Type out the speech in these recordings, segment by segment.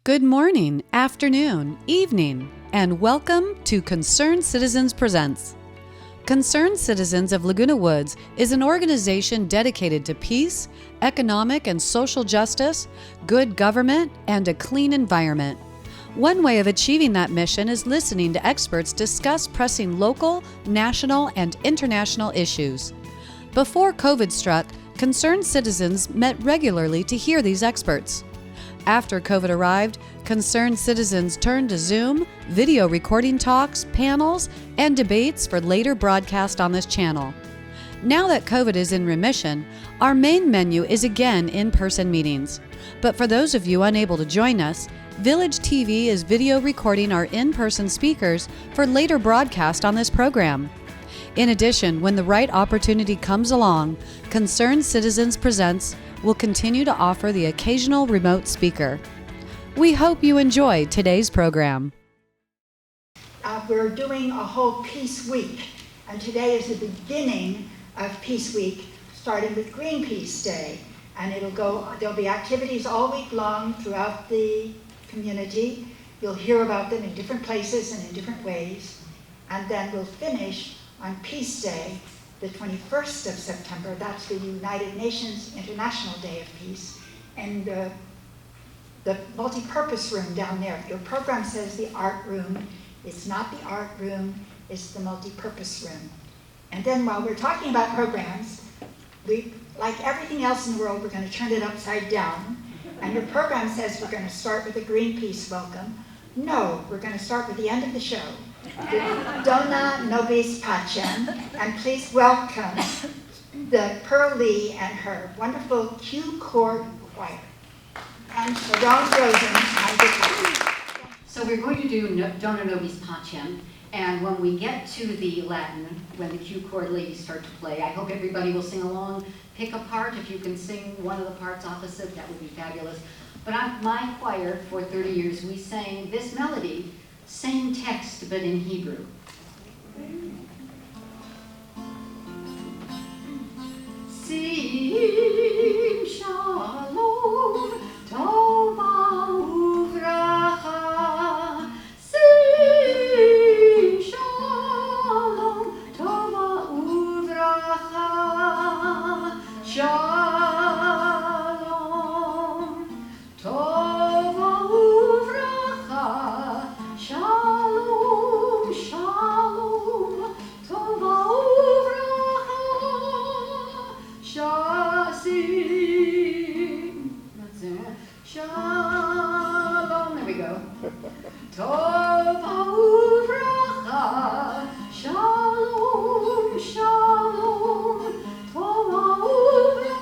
Good morning, afternoon, evening, and welcome to Concerned Citizens Presents. Concerned Citizens of Laguna Woods is an organization dedicated to peace, economic and social justice, good government, and a clean environment. One way of achieving that mission is listening to experts discuss pressing local, national, and international issues. Before COVID struck, concerned citizens met regularly to hear these experts. After COVID arrived, concerned citizens turned to Zoom, video recording talks, panels, and debates for later broadcast on this channel. Now that COVID is in remission, our main menu is again in-person meetings. But for those of you unable to join us, Village TV is video recording our in-person speakers for later broadcast on this program. In addition, when the right opportunity comes along, Concerned Citizens Presents will continue to offer the occasional remote speaker. We hope you enjoy today's program. We're doing a whole Peace Week, and today is the beginning of Peace Week, starting with Greenpeace Day. And there'll be activities all week long throughout the community. You'll hear about them in different places and in different ways. And then we'll finish on Peace Day, the 21st of September. That's the United Nations International Day of Peace. And the multi-purpose room down there. Your program says the art room. It's not the art room, it's the multi-purpose room. And then while we're talking about programs, like everything else in the world, we're going to turn it upside down. And your program says we're going to start with a Greenpeace welcome. No, we're going to start with the end of the show. Dona Nobis Pacem, and please welcome the Pearl Lee and her wonderful Q-chord choir. And Sharon Rosen on guitar. So we're going to do Dona Nobis Pacem, and when we get to the Latin, when the Q-chord ladies start to play, I hope everybody will sing along. Pick a part. If you can sing one of the parts opposite, that would be fabulous. But my choir, for 30 years, we sang this melody, same text, but in Hebrew. Sim shalom tova uvracha. Sim shalom tova uvracha. Shalom tova uvracha. Shalom, shalom, tova uvracha, shasim. That's it. Shalom. There we go. Tova uvracha, shalom, shalom, tova uvracha.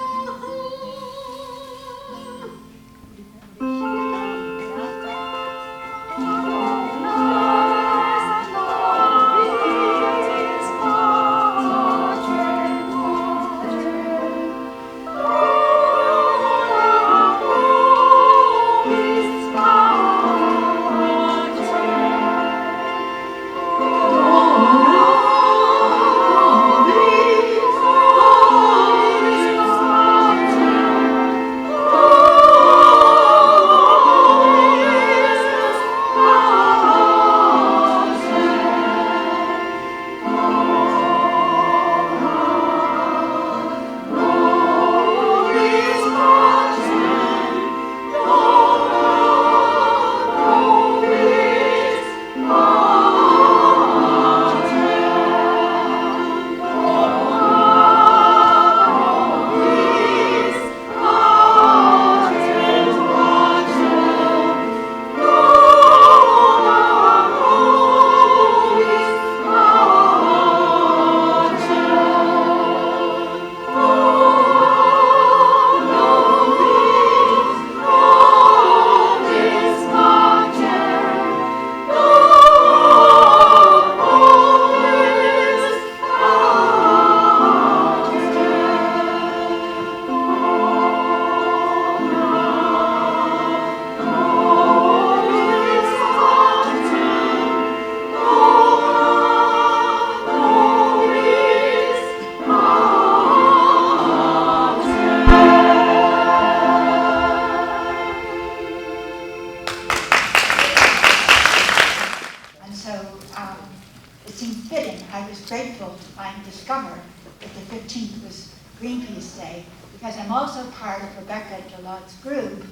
Greenpeace Day, because I'm also part of Rebecca Jalot's group,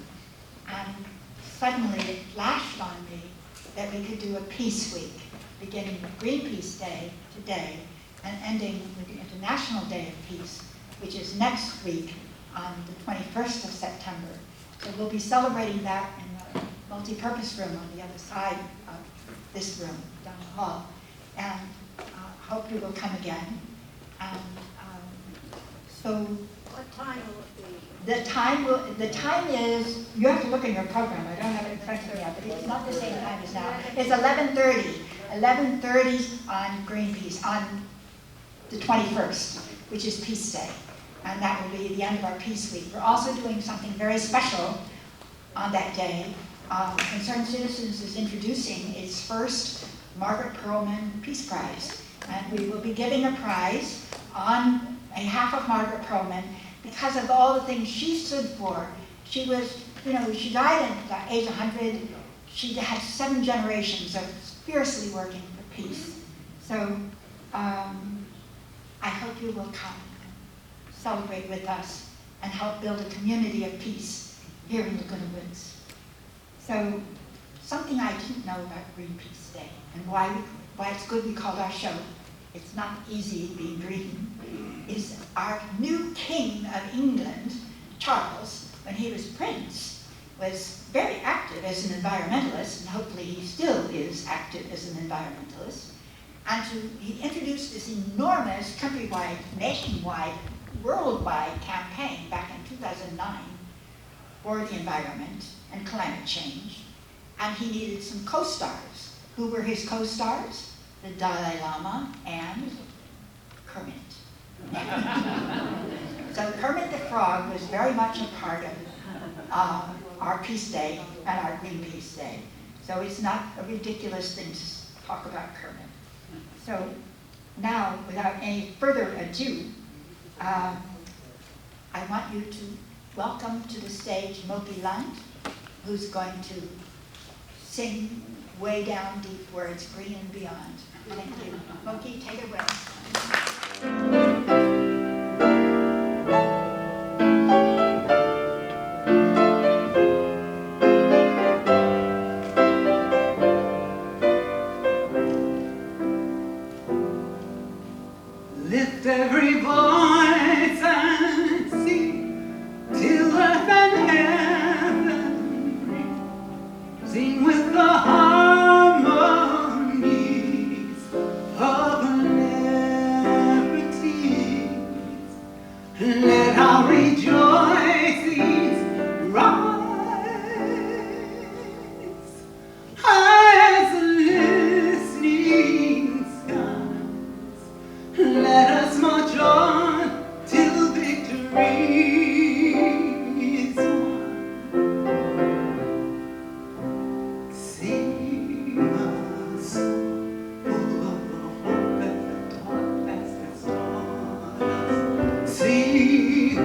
and suddenly it flashed on me that we could do a Peace Week, beginning with Greenpeace Day today, and ending with the International Day of Peace, which is next week on the 21st of September. So we'll be celebrating that in the multi-purpose room on the other side of this room, down the hall. And hope you will come again. And so What time will it be? the time is, you have to look in your program, I don't have it in front of me yet, but it's not the same time as now. It's 11:30. 11:30 on Greenpeace, on the 21st, which is Peace Day. And that will be the end of our Peace Week. We're also doing something very special on that day. Concerned Citizens is introducing its first Margaret Pearlman Peace Prize. And we will be giving a prize on behalf of Margaret Pearlman because of all the things she stood for. She was, she died at the age of 100. She had 7 generations of fiercely working for peace. So I hope you will come and celebrate with us and help build a community of peace here in Laguna Woods. So something I didn't know about Greenpeace Day and why it's good we called our show It's Not Easy Being Green, is our new king of England, Charles, when he was prince, was very active as an environmentalist, and hopefully he still is active as an environmentalist. And he introduced this enormous countrywide, nationwide, worldwide campaign back in 2009 for the environment and climate change. And he needed some co-stars. Who were his co-stars? The Dalai Lama and Kermit. So Kermit the Frog was very much a part of our Peace Day and our Greenpeace Day. So it's not a ridiculous thing to talk about Kermit. So now, without any further ado, I want you to welcome to the stage Moki Lund, who's going to sing Way Down Deep Where It's Green and Beyond. Thank you. Moki, take it away. Lift every voice and sing till earth and heaven ring. Sing with the harmonies of liberties. Let our rejoicings rise high as the listening skies. Let us march on till victory is won. Sing a song full of the hope that the dark past has taught us. Sing a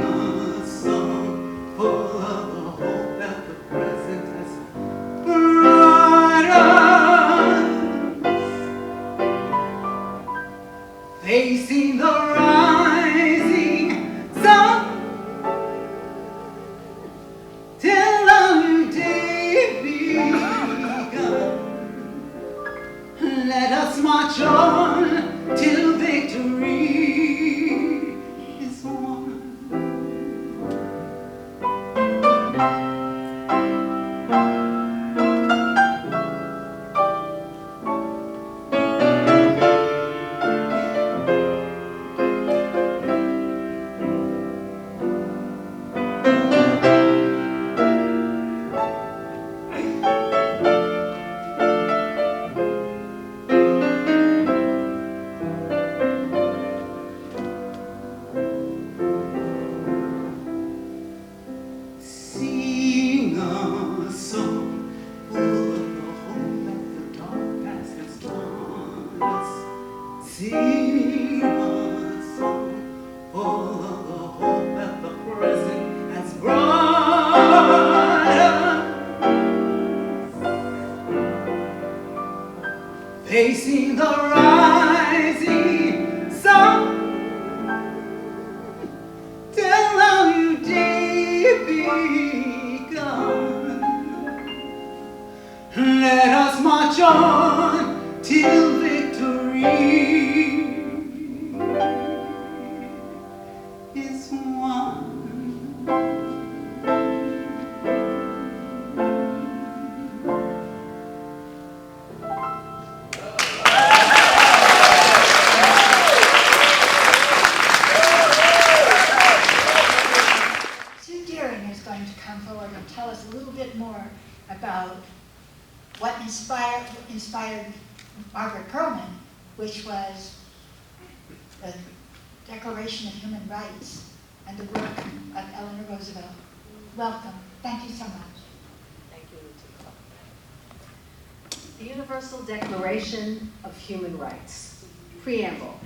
march on till victory is won. Sue Deering is going to come forward and tell us a little bit more about what inspired Margaret Perlman, which was the Declaration of Human Rights and the work of Eleanor Roosevelt. Welcome. Thank you so much. Thank you, Latifah. The Universal Declaration of Human Rights. Preamble.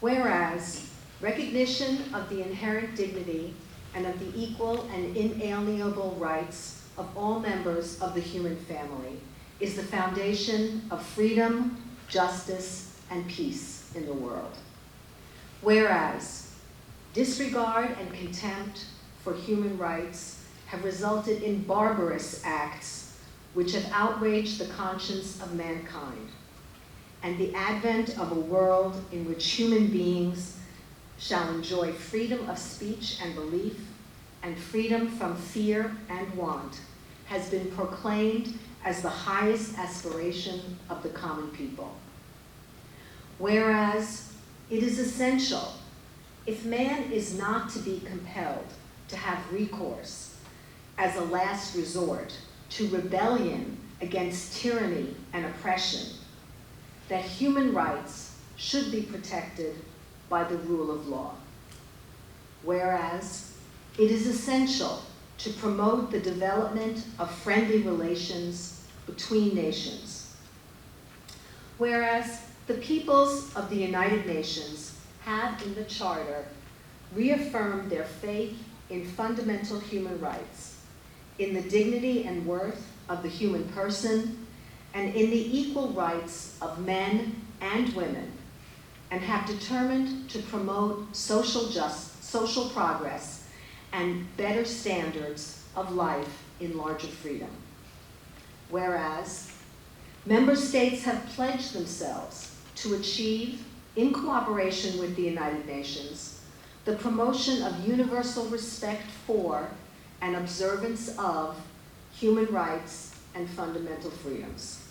Whereas recognition of the inherent dignity and of the equal and inalienable rights of all members of the human family is the foundation of freedom, justice, and peace in the world. Whereas disregard and contempt for human rights have resulted in barbarous acts which have outraged the conscience of mankind, and the advent of a world in which human beings shall enjoy freedom of speech and belief and freedom from fear and want has been proclaimed as the highest aspiration of the common people. Whereas it is essential, if man is not to be compelled to have recourse as a last resort to rebellion against tyranny and oppression, that human rights should be protected by the rule of law. Whereas it is essential to promote the development of friendly relations between nations. Whereas the peoples of the United Nations have in the Charter reaffirmed their faith in fundamental human rights, in the dignity and worth of the human person, and in the equal rights of men and women, and have determined to promote social progress and better standards of life in larger freedom. Whereas member states have pledged themselves to achieve, in cooperation with the United Nations, the promotion of universal respect for and observance of human rights and fundamental freedoms.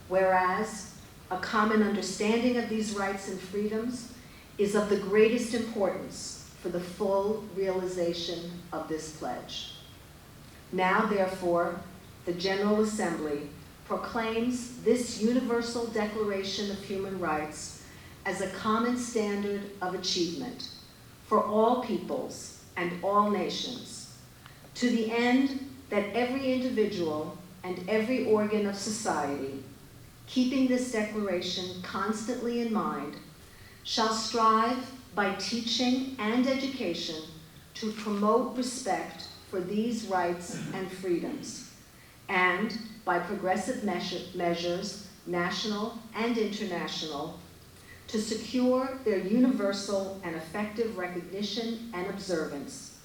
Whereas a common understanding of these rights and freedoms is of the greatest importance for the full realization of this pledge. Now, therefore, the General Assembly proclaims this Universal Declaration of Human Rights as a common standard of achievement for all peoples and all nations, to the end that every individual and every organ of society, keeping this declaration constantly in mind, shall strive by teaching and education to promote respect for these rights and freedoms, and by progressive measures, national and international, to secure their universal and effective recognition and observance,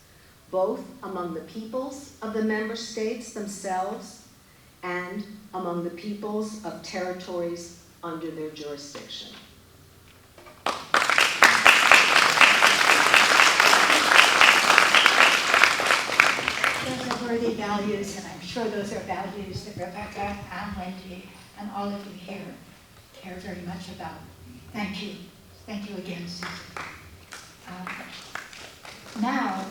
both among the peoples of the member states themselves and among the peoples of territories under their jurisdiction. Those are worthy values, and I'm sure those are values that Rebecca and Wendy and all of you here care very much about. Thank you. Thank you again, Susan. Now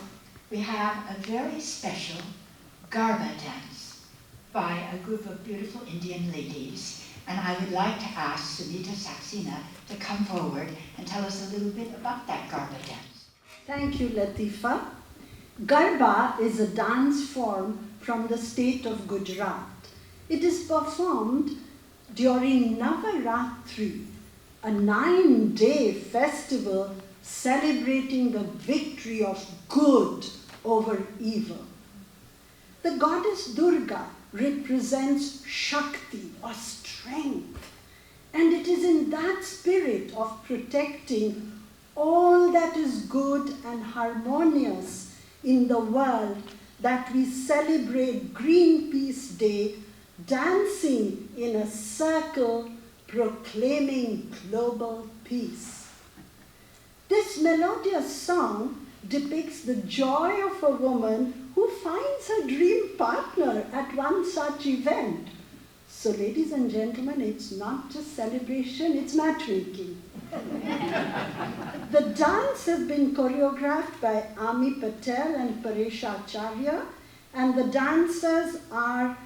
we have a very special Garba dance by a group of beautiful Indian ladies, and I would like to ask Sunita Saxena to come forward and tell us a little bit about that Garba dance. Thank you, Latifah. Garba is a dance form from the state of Gujarat. It is performed during Navaratri, a 9-day festival celebrating the victory of good over evil. The goddess Durga represents Shakti, or strength, and it is in that spirit of protecting all that is good and harmonious in the world that we celebrate Greenpeace Day dancing in a circle proclaiming global peace. This melodious song depicts the joy of a woman who finds her dream partner at one such event. So ladies and gentlemen, it's not just celebration, it's matchmaking. The dance has been choreographed by Ami Patel and Paresh Acharya, and the dancers are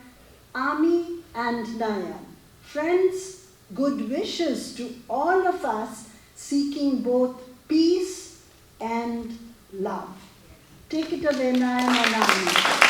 Ami and Nayan. Friends, good wishes to all of us seeking both peace and love. Take it away, Nayan and Ami.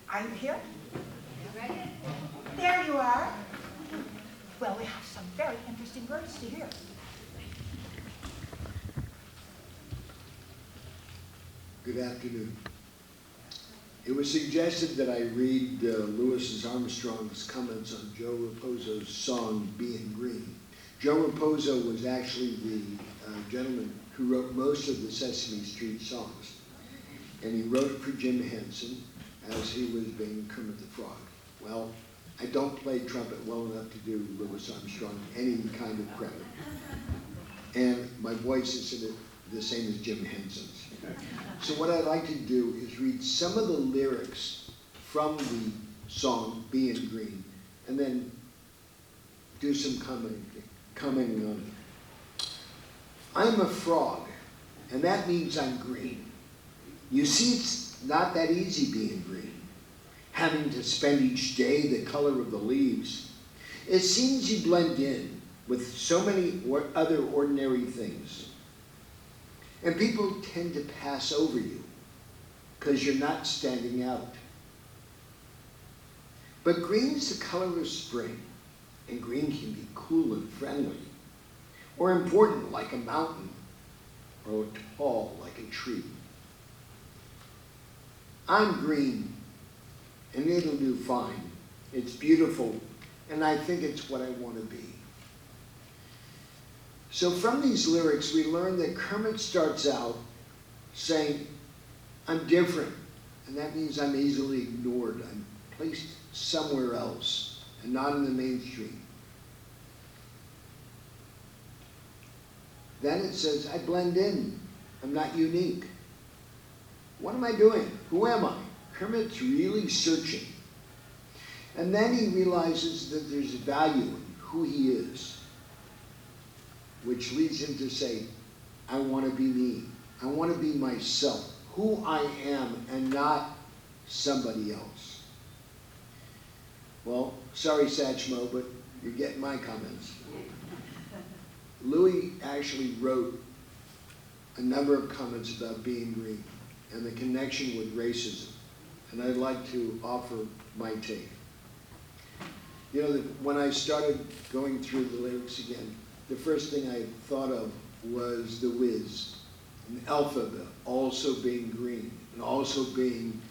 Are you here? There you are. Well, we have some very interesting words to hear. Good afternoon. It was suggested that I read Louis Armstrong's comments on Joe Raposo's song, Being Green. Joe Raposo was actually the gentleman who wrote most of the Sesame Street songs. And he wrote it for Jim Henson as he was being Kermit the Frog. Well, I don't play trumpet well enough to do Louis Armstrong any kind of credit. And my voice is the same as Jim Henson's. So what I'd like to do is read some of the lyrics from the song, Being Green, and then do some commenting on it. I'm a frog, and that means I'm green. You see, it's not that easy being green, having to spend each day the color of the leaves. It seems you blend in, with so many other ordinary things. And people tend to pass over you because you're not standing out. But green's the color of spring, and green can be cool and friendly, or important like a mountain, or tall like a tree. I'm green, and it'll do fine. It's beautiful, and I think it's what I want to be. So from these lyrics, we learn that Kermit starts out saying, I'm different, and that means I'm easily ignored. I'm placed somewhere else, and not in the mainstream. Then it says, I blend in. I'm not unique. What am I doing? Who am I? Kermit's really searching. And then he realizes that there's value in who he is, which leads him to say, I want to be me. I want to be myself, who I am, and not somebody else. Well, sorry, Satchmo, but you're getting my comments. Louis actually wrote a number of comments about being green and the connection with racism, and I'd like to offer my take. You know, when I started going through the lyrics again, the first thing I thought of was the whiz, an alphabet also being green, and also being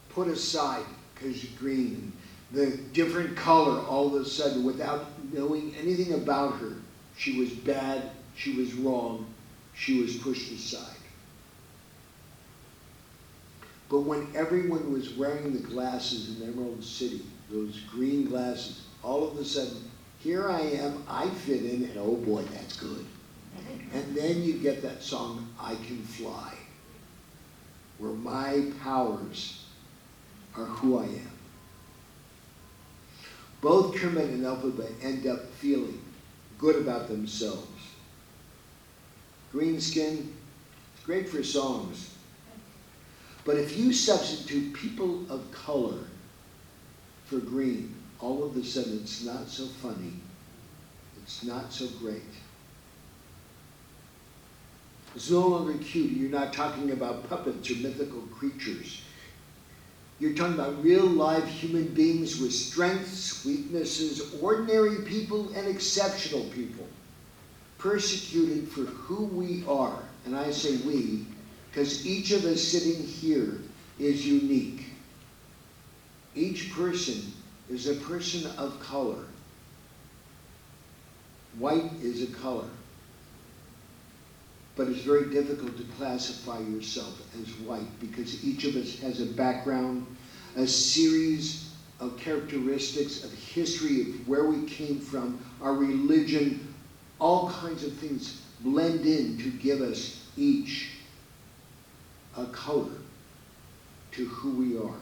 put aside because green, the different color all of a sudden without knowing anything about her. She was bad, she was wrong, she was pushed aside. But when everyone was wearing the glasses in Emerald City, those green glasses, all of a sudden, here I am, I fit in, and oh boy, that's good. And then you get that song, I Can Fly, where my powers are who I am. Both Kermit and Elphaba end up feeling good about themselves. Green skin, it's great for songs. But if you substitute people of color for green, all of a sudden it's not so funny. It's not so great. It's no longer cute. You're not talking about puppets or mythical creatures. You're talking about real live human beings with strengths, weaknesses, ordinary people and exceptional people, persecuted for who we are. And I say we, because each of us sitting here is unique. Each person is a person of color. White is a color. But it's very difficult to classify yourself as white because each of us has a background, a series of characteristics, of history of where we came from, our religion, all kinds of things blend in to give us each a color to who we are.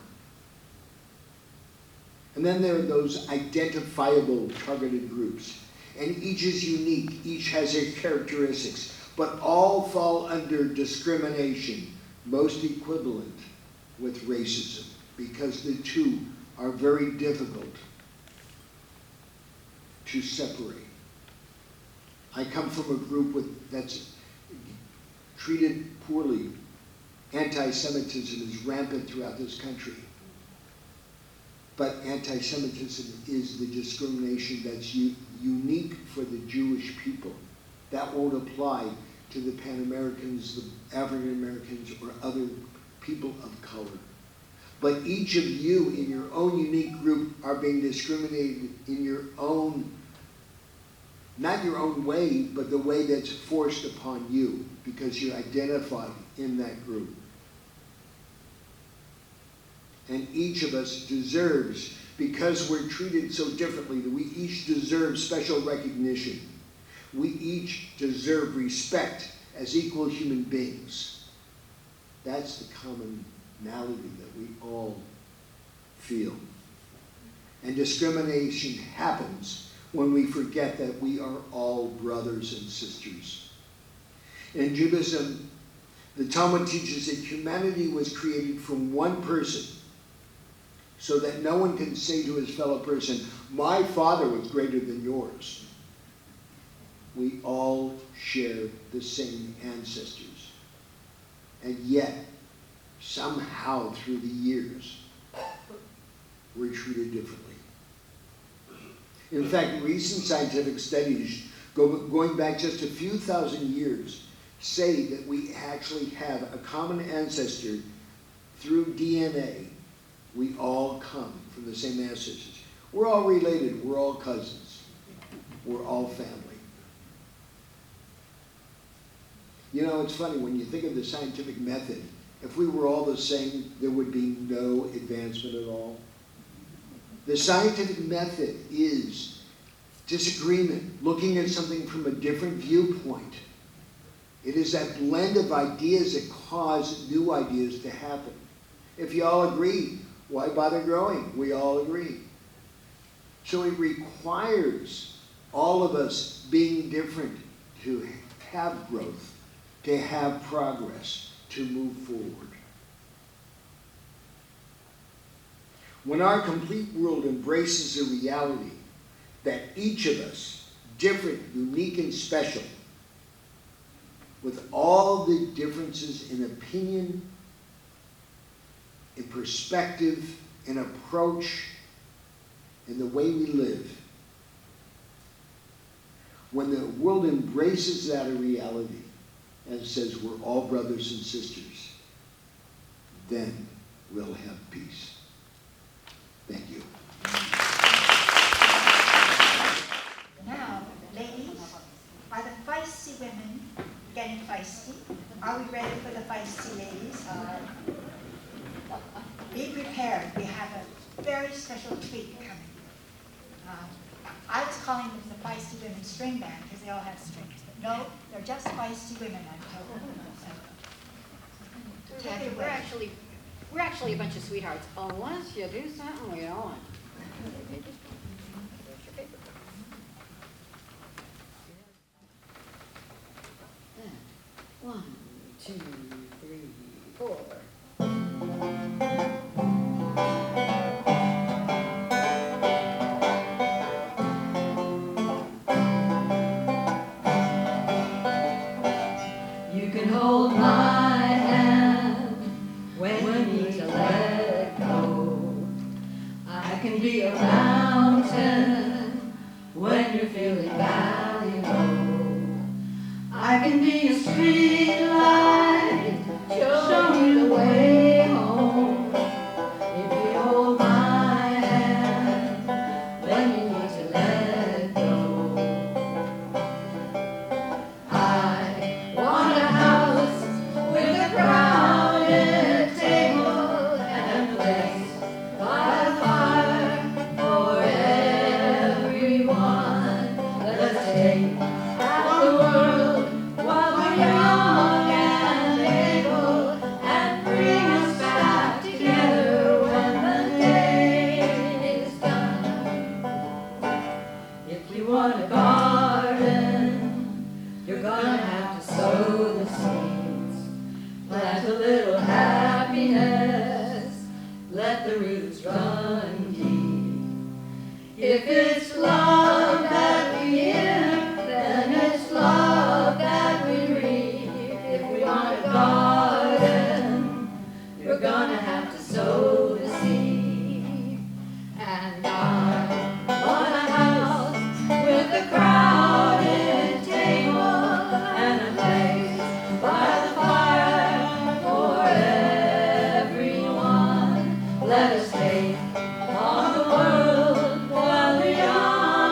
And then there are those identifiable targeted groups. And each is unique, each has their characteristics, but all fall under discrimination, most equivalent with racism, because the two are very difficult to separate. I come from a group that's treated poorly. Anti-Semitism is rampant throughout this country. But anti-Semitism is the discrimination that's unique for the Jewish people. That won't apply to the Pan-Americans, the African-Americans, or other people of color. But each of you in your own unique group are being discriminated in your own, not your own way, but the way that's forced upon you because you're identified in that group. And each of us deserves, because we're treated so differently, that we each deserve special recognition. We each deserve respect as equal human beings. That's the commonality that we all feel. And discrimination happens when we forget that we are all brothers and sisters. In Judaism, the Talmud teaches that humanity was created from one person, so that no one can say to his fellow person, my father was greater than yours. We all share the same ancestors. And yet, somehow through the years, we're treated differently. In fact, recent scientific studies going back just a few thousand years say that we actually have a common ancestor through DNA. We all come from the same ancestors. We're all related. We're all cousins. We're all family. You know, it's funny, when you think of the scientific method, if we were all the same, there would be no advancement at all. The scientific method is disagreement, looking at something from a different viewpoint. It is that blend of ideas that cause new ideas to happen. If you all agree, why bother growing? We all agree. So it requires all of us being different to have growth, to have progress, to move forward. When our complete world embraces the reality that each of us, different, unique, and special, with all the differences in opinion, in perspective, in approach, in the way we live, when the world embraces that reality and says we're all brothers and sisters, then we'll have peace. Thank you. Now, ladies, are the feisty women getting feisty? Are we ready for the feisty ladies? Be prepared. We have a very special treat coming. I was calling them the feisty women string band because they all have strings, but no, they're just feisty women, I'm told. So, take it away. We're actually a bunch of sweethearts, unless you do something we don't want. One, two, three, four. You can hold my hand when you need to let go. I can be a mountain when you're feeling valley low. I can be a street light, show you the way home. If you hold my hand when you need to let go. I want a house with a crowded table and a place by the fire for everyone. Let's take out the world while we're young and able, and bring us back together when the day is done. If you want a garden, you're gonna have to sow the seeds, plant a little happiness, let the roots run deep. If it's love that we give, then it's love that we reap. If we want a garden, you're gonna have to sow the seed. And I want a house with a crowded table and a place by the fire for everyone. Let us take on the world while we're young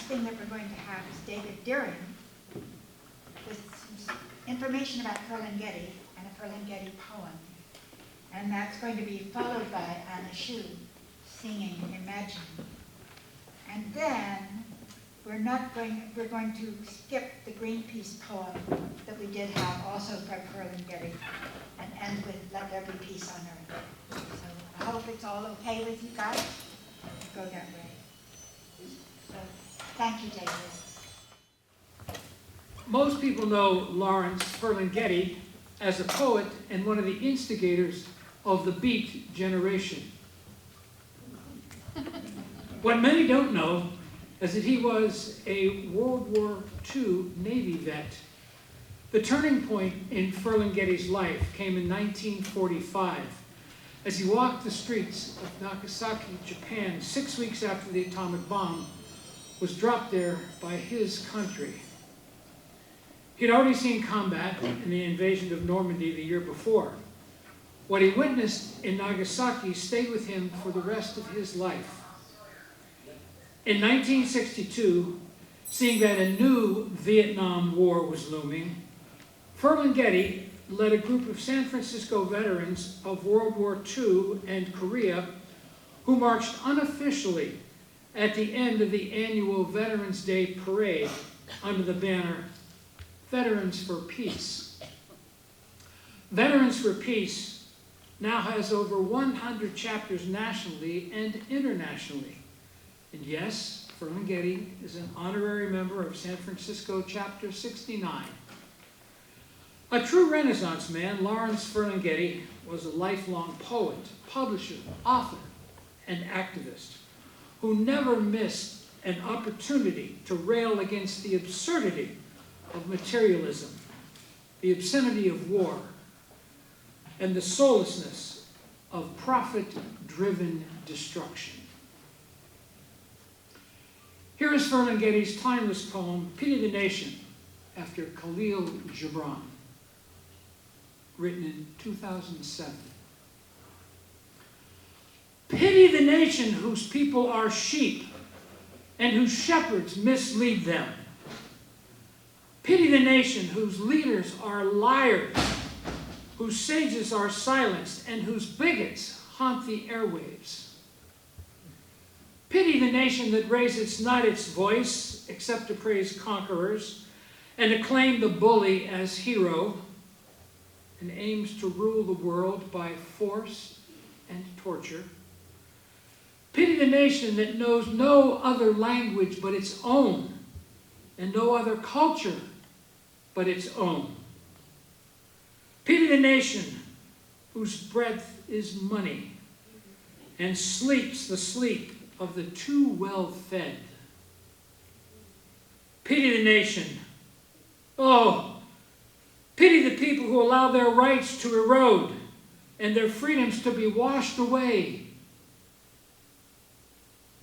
thing that we're going to have is David Deering with some information about Ferlinghetti and a Ferlinghetti poem. And that's going to be followed by Anna Shu singing Imagine. And then we're going to skip the Greenpeace poem that we did have also from Ferlinghetti and end with Let There Be Peace on Earth. So I hope it's all okay with you guys to go that way. So thank you, David. Most people know Lawrence Ferlinghetti as a poet and one of the instigators of the Beat generation. What many don't know is that he was a World War II Navy vet. The turning point in Ferlinghetti's life came in 1945 as he walked the streets of Nagasaki, Japan, 6 weeks after the atomic bomb was dropped there by his country. He'd already seen combat in the invasion of Normandy the year before. What he witnessed in Nagasaki stayed with him for the rest of his life. In 1962, seeing that a new Vietnam War was looming, Ferlinghetti led a group of San Francisco veterans of World War II and Korea who marched unofficially at the end of the annual Veterans Day Parade under the banner, Veterans for Peace. Veterans for Peace now has over 100 chapters nationally and internationally. And yes, Ferlinghetti is an honorary member of San Francisco Chapter 69. A true Renaissance man, Lawrence Ferlinghetti was a lifelong poet, publisher, author, and activist who never missed an opportunity to rail against the absurdity of materialism, the obscenity of war, and the soullessness of profit-driven destruction. Here is Ferlinghetti's timeless poem, Pity the Nation, after Khalil Gibran, written in 2007. Pity the nation whose people are sheep and whose shepherds mislead them. Pity the nation whose leaders are liars, whose sages are silenced, and whose bigots haunt the airwaves. Pity the nation that raises not its voice except to praise conquerors and acclaim the bully as hero and aims to rule the world by force and torture. Pity the nation that knows no other language but its own and no other culture but its own. Pity the nation whose breath is money and sleeps the sleep of the too well-fed. Pity the nation. Oh, pity the people who allow their rights to erode and their freedoms to be washed away.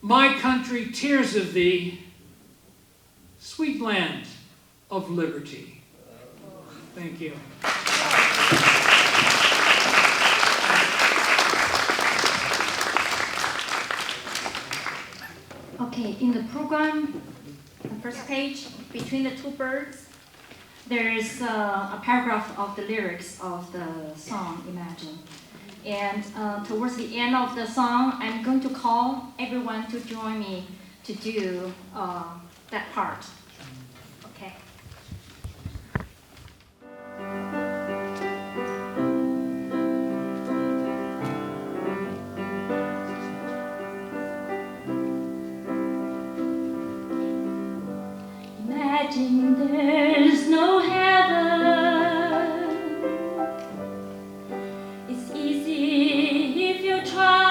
My country, tears of thee, sweet land of liberty. Thank you. Okay, in the program, the first page, between the two birds, there is a paragraph of the lyrics of the song, Imagine. And towards the end of the song, I'm going to call everyone to join me to do that part. Okay. Imagine there's no heaven. It's easy if you try.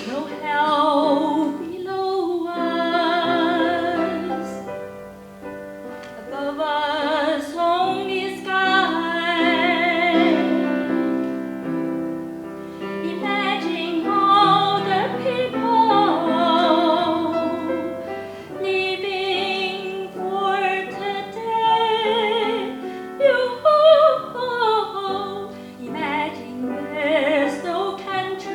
No hell below us. Above us only sky. Imagine all the people living for today. Imagine there's no country.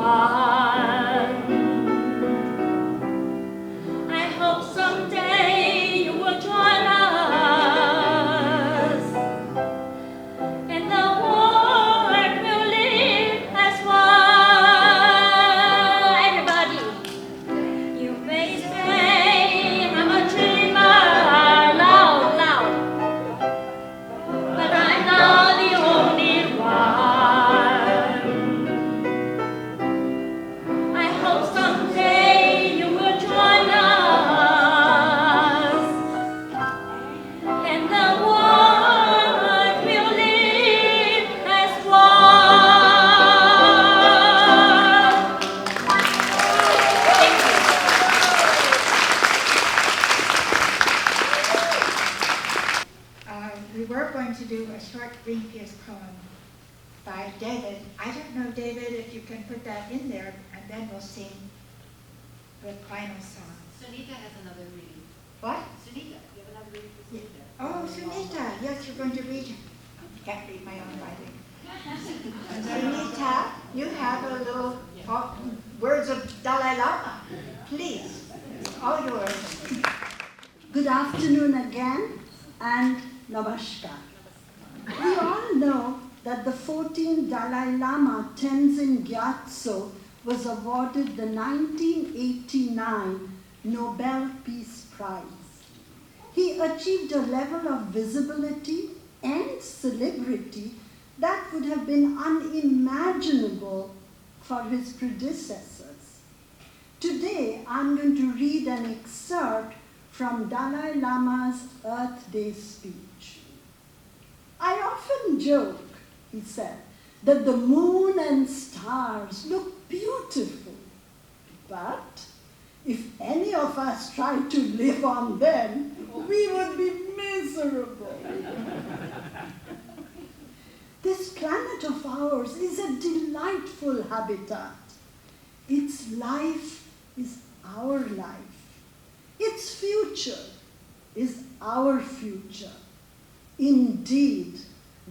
I hope someday you will join us, and the world will live as one. Everybody, you may say I'm a dreamer, loud, loud, but I'm not the only one. I hope someday you will join us, and the world will live as one. Thank you. We were going to do a short Greenpeace poem by David. I don't know, David, if you can put that in there, and then we'll sing the final song. Sunita has another reading. What? Sunita, you have another reading for Sunita. Oh, Sunita, yes, you're going to read. Can't read my own writing. Sunita, you have a little words of Dalai Lama. Please, it's all yours. Good afternoon again, and namaskar. We all know that the 14th Dalai Lama Tenzin Gyatso was awarded the 1989 Nobel Peace Prize. He achieved a level of visibility and celebrity that would have been unimaginable for his predecessors. Today, I'm going to read an excerpt from Dalai Lama's Earth Day speech. I often joke, he said, that the moon and stars look beautiful, but if any of us tried to live on them, we would be miserable. This planet of ours is a delightful habitat. Its life is our life. Its future is our future. Indeed,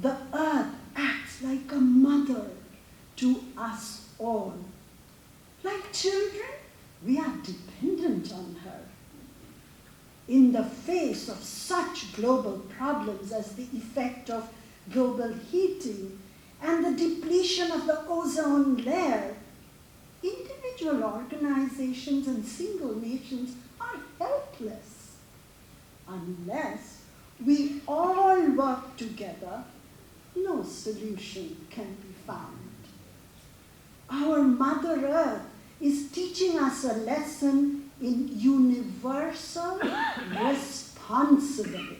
the earth acts like a mother to us all. Like children, we are dependent on her. In the face of such global problems as the effect of global heating and the depletion of the ozone layer, individual organizations and single nations are helpless. Unless we all work together, no solution can be found. Our Mother Earth is teaching us a lesson in universal responsibility.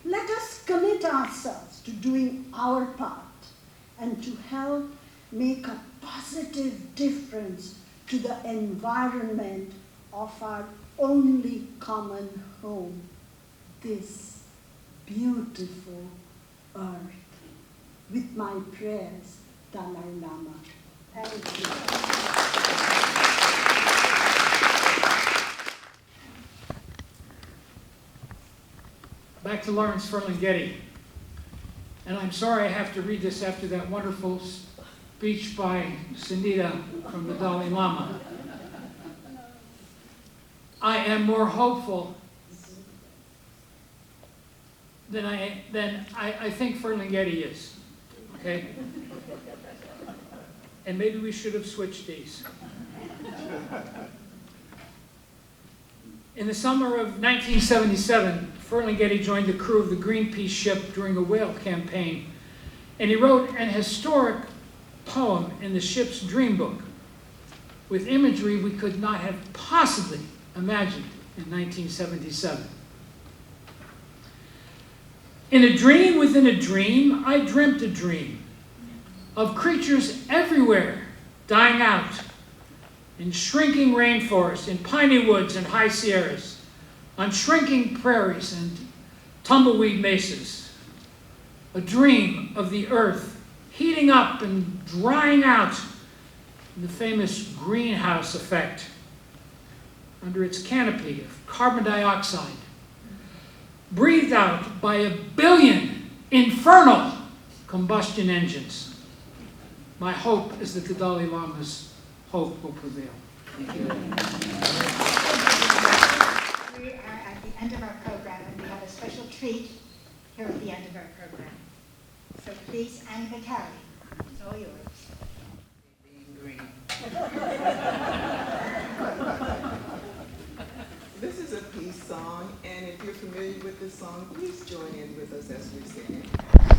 Let us commit ourselves to doing our part and to help make a positive difference to the environment of our only common home, this beautiful earth. With my prayers, Dalai Lama. Thank you. Back to Lawrence Ferlinghetti. And I'm sorry I have to read this after that wonderful speech by Sunita from the Dalai Lama. I am more hopeful than I think Ferlinghetti is, okay? And maybe we should have switched these. In the summer of 1977, Ferlinghetti joined the crew of the Greenpeace ship during a whale campaign, and he wrote an historic poem in the ship's dream book with imagery we could not have possibly imagined in 1977. In a dream within a dream, I dreamt a dream of creatures everywhere dying out, in shrinking rainforests, in piney woods and high sierras, on shrinking prairies and tumbleweed mesas. A dream of the earth heating up and drying out in the famous greenhouse effect under its canopy of carbon dioxide, breathed out by 1 billion infernal combustion engines. My hope is that the Dalai Lama's hope will prevail. Thank you. We are at the end of our program, and we have a special treat here at the end of our program. So please, Annie Vitale, it's all yours. Being green. This is a peace song, and if you're familiar with this song, please join in with us as we sing it.